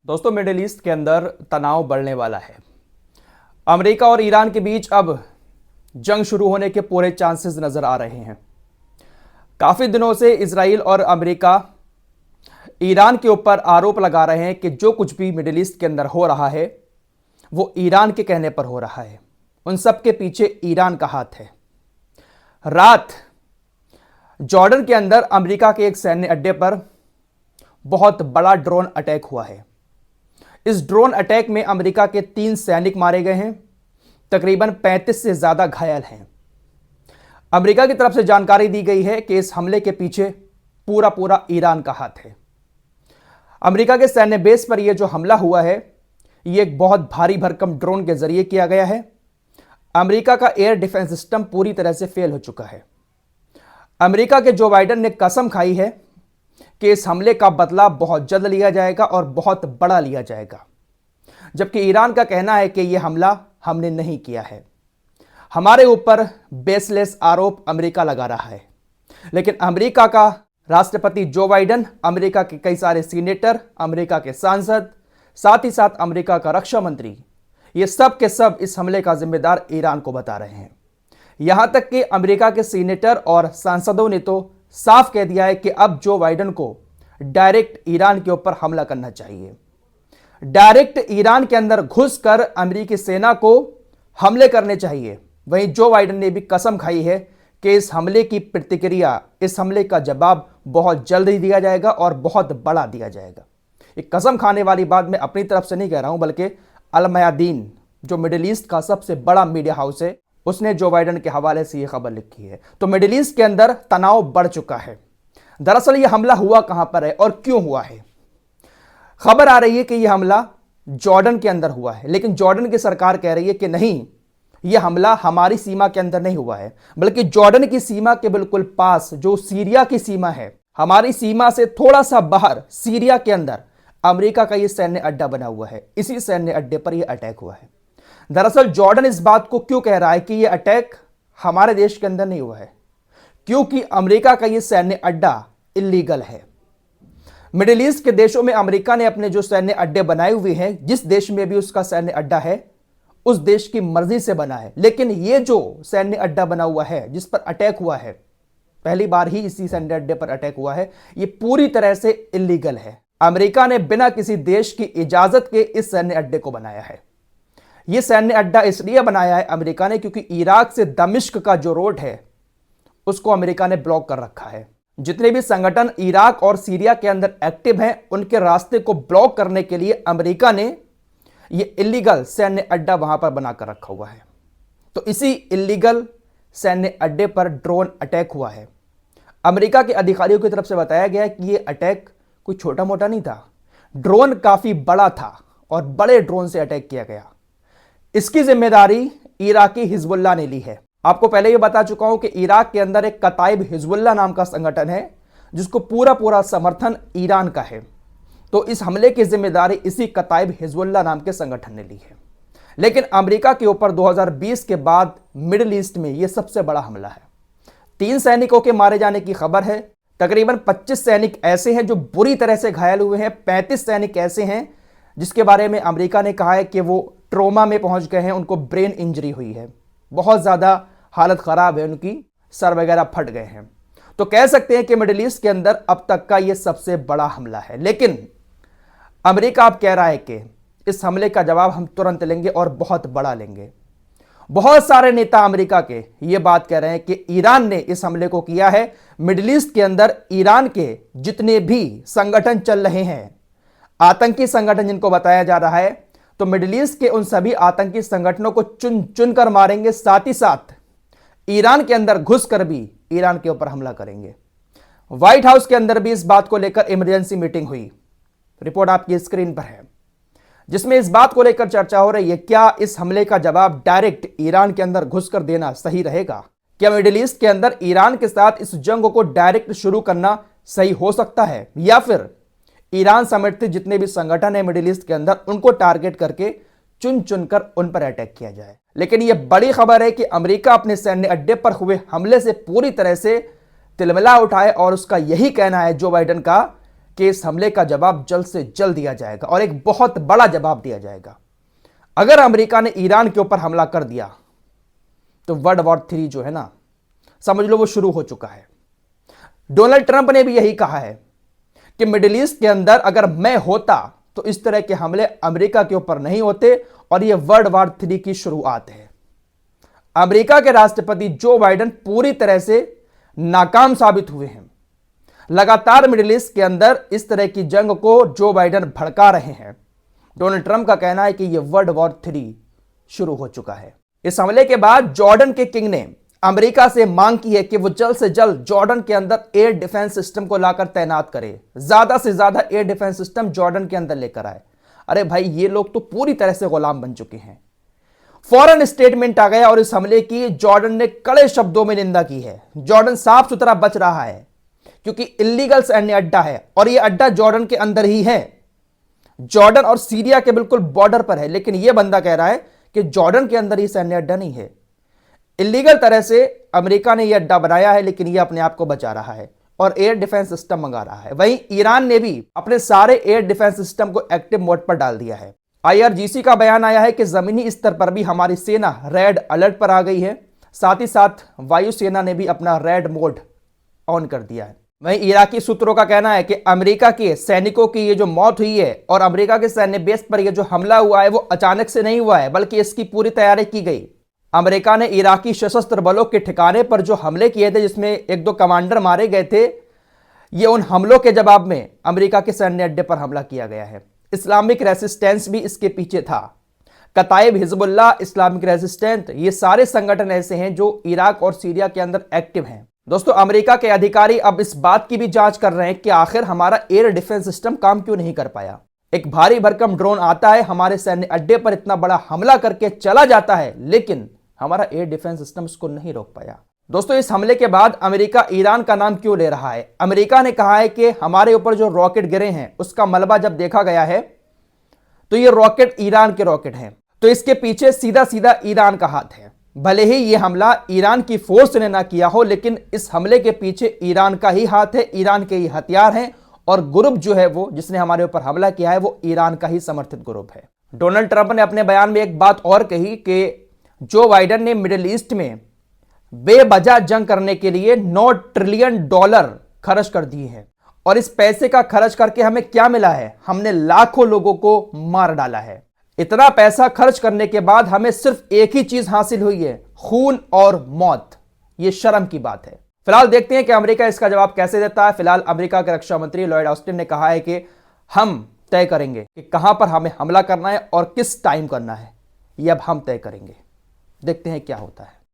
दोस्तों, middle east के अंदर तनाव बढ़ने वाला है। अमेरिका और ईरान के बीच अब जंग शुरू होने के पूरे चांसेस नजर आ रहे हैं। काफी दिनों से इजराइल और अमेरिका ईरान के ऊपर आरोप लगा रहे हैं कि जो कुछ भी मिडिल ईस्ट के अंदर हो रहा है वो ईरान के कहने पर हो रहा है। उन सब के पीछे ईरान का हाथ है। रात जॉर्डन के अंदर अमेरिका के एक सैन्य अड्डे पर बहुत बड़ा ड्रोन अटैक हुआ है। इस ड्रोन अटैक में अमेरिका के 3 सैनिक मारे गए हैं, तकरीबन 35 से ज्यादा घायल हैं। अमेरिका की तरफ से जानकारी दी गई है कि इस हमले के पीछे पूरा ईरान का हाथ है। अमेरिका के सैन्य बेस पर यह जो हमला हुआ है यह एक बहुत भारी भरकम ड्रोन के जरिए किया गया है। अमेरिका का एयर डिफेंस सिस्टम पूरी तरह से फेल हो चुका है। अमेरिका के जो बाइडेन ने कसम खाई है कि इस हमले का बदला बहुत जल्द लिया जाएगा और बहुत बड़ा लिया जाएगा, जबकि ईरान का कहना है कि यह हमला हमने नहीं किया है। हमारे ऊपर बेसलेस आरोप अमेरिका लगा रहा है। लेकिन अमेरिका का राष्ट्रपति जो बाइडेन, अमेरिका के कई सारे सीनेटर, अमेरिका के सांसद, साथ ही साथ अमेरिका का रक्षा मंत्री, ये सब के सब इस हमले का जिम्मेदार ईरान को बता रहे हैं। यहां तक कि अमेरिका के सीनेटर और सांसदों ने तो साफ कह दिया है कि अब जो बाइडेन को डायरेक्ट ईरान के ऊपर हमला करना चाहिए। डायरेक्ट ईरान के अंदर घुसकर अमेरिकी सेना को हमले करने चाहिए। वहीं जो बाइडेन ने भी कसम खाई है कि इस हमले की प्रतिक्रिया, इस हमले का जवाब बहुत जल्द ही दिया जाएगा और बहुत बड़ा दिया जाएगा। एक कसम खाने वाली बात मैं अपनी तरफ से नहीं कह रहा हूं, बल्कि अल मयादीन जो मिडिल ईस्ट का सबसे बड़ा मीडिया हाउस है उसने जो बाइडेन के हवाले से यह खबर लिखी है। तो मिडिल ईस्ट के अंदर तनाव बढ़ चुका है। दरअसल यह हमला हुआ कहां पर है और क्यों हुआ है? खबर आ रही है कि यह हमला जॉर्डन के अंदर हुआ है, लेकिन जॉर्डन की सरकार कह रही है कि नहीं, यह हमला हमारी सीमा के अंदर नहीं हुआ है, बल्कि जॉर्डन की सीमा के बिल्कुल पास जो सीरिया की सीमा है, हमारी सीमा से थोड़ा सा बाहर सीरिया के अंदर अमेरिका का यह सैन्य अड्डा बना हुआ है। इसी सैन्य अड्डे पर यह अटैक हुआ है। दरअसल जॉर्डन इस बात को क्यों कह रहा है कि यह अटैक हमारे देश के अंदर नहीं हुआ है? क्योंकि अमेरिका का यह सैन्य अड्डा इलीगल है। मिडिल ईस्ट के देशों में अमेरिका ने अपने जो सैन्य अड्डे बनाए हुए हैं, जिस देश में भी उसका सैन्य अड्डा है उस देश की मर्जी से बना है। लेकिन यह जो सैन्य अड्डा बना हुआ है जिस पर अटैक हुआ है, पहली बार ही इसी सैन्य अड्डे पर अटैक हुआ है, यह पूरी तरह से इलीगल है। अमेरिका ने बिना किसी देश की इजाजत के इस सैन्य अड्डे को बनाया है। यह सैन्य अड्डा इसलिए बनाया है अमेरिका ने क्योंकि इराक से दमिश्क का जो रोड है उसको अमेरिका ने ब्लॉक कर रखा है। जितने भी संगठन इराक और सीरिया के अंदर एक्टिव हैं उनके रास्ते को ब्लॉक करने के लिए अमेरिका ने यह इलीगल सैन्य अड्डा वहां पर बनाकर रखा हुआ है। तो इसी इलीगल सैन्य अड्डे पर ड्रोन अटैक हुआ है। अमेरिका के अधिकारियों की तरफ से बताया गया है कि यह अटैक कोई छोटा मोटा नहीं था, ड्रोन काफी बड़ा था और बड़े ड्रोन से अटैक किया गया। इसकी जिम्मेदारी इराकी हिजबुल्लाह ने ली है। आपको पहले ही बता चुका हूं कि इराक के अंदर एक कताइब हिजबुल्लाह नाम का संगठन है जिसको पूरा समर्थन ईरान का है। तो इस हमले की जिम्मेदारी इसी कताइब हिजबुल्लाह नाम के संगठन ने ली है। लेकिन अमेरिका के ऊपर 2020 के बाद मिडिल ईस्ट में यह सबसे बड़ा हमला है। 3 सैनिकों के मारे जाने की खबर है। तकरीबन 25 सैनिक ऐसे हैं जो बुरी तरह से घायल हुए हैं। 35 सैनिक ऐसे हैं जिसके बारे में अमेरिका ने कहा है कि वो ट्रोमा में पहुंच गए हैं, उनको ब्रेन इंजरी हुई है, बहुत ज्यादा हालत खराब है, उनकी सर वगैरह फट गए हैं। तो कह सकते हैं कि मिडिल ईस्ट के अंदर अब तक का यह सबसे बड़ा हमला है। लेकिन अमेरिका अब कह रहा है कि इस हमले का जवाब हम तुरंत लेंगे और बहुत बड़ा लेंगे। बहुत सारे नेता अमेरिका के ये बात कह रहे हैं कि ईरान ने इस हमले को किया है। मिडिल ईस्ट के अंदर ईरान के जितने भी संगठन चल रहे हैं, आतंकी संगठन जिनको बताया जा रहा है, तो मिडिल ईस्ट के उन सभी आतंकी संगठनों को चुन चुन कर मारेंगे। साथ ही साथ ईरान के अंदर घुसकर भी ईरान के ऊपर हमला करेंगे। व्हाइट हाउस के अंदर भी इस बात को लेकर इमरजेंसी मीटिंग हुई। रिपोर्ट आपकी स्क्रीन पर है, जिसमें इस बात को लेकर चर्चा हो रही है, क्या इस हमले का जवाब डायरेक्ट ईरान के अंदर घुसकर देना सही रहेगा? क्या मिडिल ईस्ट के अंदर ईरान के साथ इस जंग को डायरेक्ट शुरू करना सही हो सकता है, या फिर ईरान समर्थित जितने भी संगठन है मिडिल ईस्ट के अंदर उनको टारगेट करके चुन चुनकर उन पर अटैक किया जाए? लेकिन यह बड़ी खबर है कि अमेरिका अपने सैन्य अड्डे पर हुए हमले से पूरी तरह से तिलमिला उठाए और उसका यही कहना है जो बाइडेन का कि इस हमले का जवाब जल्द से जल्द दिया जाएगा और एक बहुत बड़ा जवाब दिया जाएगा। अगर अमेरिका ने ईरान के ऊपर हमला कर दिया तो वर्ल्ड वॉर 3 जो है ना, समझ लो वो शुरू हो चुका है। डोनाल्ड ट्रंप ने भी यही कहा है कि मिडिल ईस्ट के अंदर अगर मैं होता तो इस तरह के हमले अमेरिका के ऊपर नहीं होते और यह वर्ल्ड वॉर 3 की शुरुआत है। अमेरिका के राष्ट्रपति जो बाइडेन पूरी तरह से नाकाम साबित हुए हैं। लगातार मिडिल ईस्ट के अंदर इस तरह की जंग को जो बाइडेन भड़का रहे हैं। डोनाल्ड ट्रंप का कहना है कि यह वर्ल्ड वॉर 3 शुरू हो चुका है। इस हमले के बाद जॉर्डन के किंग ने अमेरिका से मांग की है कि वो जल्द से जल्द जॉर्डन के अंदर एयर डिफेंस सिस्टम को लाकर तैनात करे, ज्यादा से ज्यादा एयर डिफेंस सिस्टम जॉर्डन के अंदर लेकर आए। अरे भाई, ये लोग तो पूरी तरह से गुलाम बन चुके हैं। फौरन स्टेटमेंट आ गया और इस हमले की जॉर्डन ने कड़े शब्दों में निंदा की है। जॉर्डन साफ सुथरा बच रहा है क्योंकि इल्लीगल सैन्य अड्डा है और यह अड्डा जॉर्डन के अंदर ही है। जॉर्डन और सीरिया के बिल्कुल बॉर्डर पर है, लेकिन यह बंदा कह रहा है कि जॉर्डन के अंदर ही सैन्य अड्डा नहीं है। इलीगल तरह से अमेरिका ने यह अड्डा बनाया है, लेकिन यह अपने आप को बचा रहा है और एयर डिफेंस सिस्टम मंगा रहा है। वहीं ईरान ने भी अपने सारे एयर डिफेंस सिस्टम को एक्टिव मोड पर डाल दिया है। IRGC का बयान आया है कि जमीनी स्तर पर भी हमारी सेना रेड अलर्ट पर आ गई है। साथ ही साथ वायुसेना ने भी अपना रेड मोड ऑन कर दिया है। वहीं इराकी सूत्रों का कहना है कि अमेरिका के सैनिकों की ये जो मौत हुई है और अमेरिका के सैन्य बेस पर यह जो हमला हुआ है वो अचानक से नहीं हुआ है, बल्कि इसकी पूरी तैयारी की गई। अमेरिका ने इराकी सशस्त्र बलों के ठिकाने पर जो हमले किए थे, जिसमें 1-2 कमांडर मारे गए थे, ये उन हमलों के जवाब में अमेरिका के सैन्य अड्डे पर हमला किया गया है। इस्लामिक रेसिस्टेंस भी इसके पीछे था। कताइब हिजबुल्लाह, इस्लामिक रेसिस्टेंस, ये सारे संगठन ऐसे हैं जो इराक और सीरिया के अंदर एक्टिव हैं। दोस्तों, अमेरिका के अधिकारी अब इस बात की भी जांच कर रहे हैं कि आखिर हमारा एयर डिफेंस सिस्टम काम क्यों नहीं कर पाया। एक भारी भरकम ड्रोन आता है, हमारे सैन्य अड्डे पर इतना बड़ा हमला करके चला जाता है, लेकिन हमारा एयर डिफेंस सिस्टम इसको नहीं रोक पाया। दोस्तों, इस हमले के बाद अमेरिका ईरान का नाम क्यों ले रहा है? अमेरिका ने कहा है कि हमारे ऊपर जो रॉकेट गिरे हैं उसका मलबा जब देखा गया है तो ये रॉकेट ईरान के रॉकेट हैं, तो इसके पीछे सीधा सीधा ईरान का हाथ है। भले ही ये हमला ईरान की फोर्स ने ना किया हो, लेकिन इस हमले के पीछे ईरान का ही हाथ है, ईरान के ही हथियार हैं और ग्रुप जो है वो जिसने हमारे ऊपर हमला किया है वो ईरान का ही समर्थित ग्रुप है। डोनाल्ड ट्रंप ने अपने बयान में एक बात और कही कि जो बाइडेन ने मिडिल ईस्ट में बेवजह जंग करने के लिए $9 ट्रिलियन खर्च कर दिए हैं और इस पैसे का खर्च करके हमें क्या मिला है? हमने लाखों लोगों को मार डाला है। इतना पैसा खर्च करने के बाद हमें सिर्फ एक ही चीज हासिल हुई है, खून और मौत। यह शर्म की बात है। फिलहाल देखते हैं कि अमेरिका इसका जवाब कैसे देता है। फिलहाल अमेरिका के रक्षा मंत्री लॉयड ऑस्टिन ने कहा है कि हम तय करेंगे कि कहां पर हमें हमला करना है और किस टाइम करना है, यह अब हम तय करेंगे। देखते हैं क्या होता है।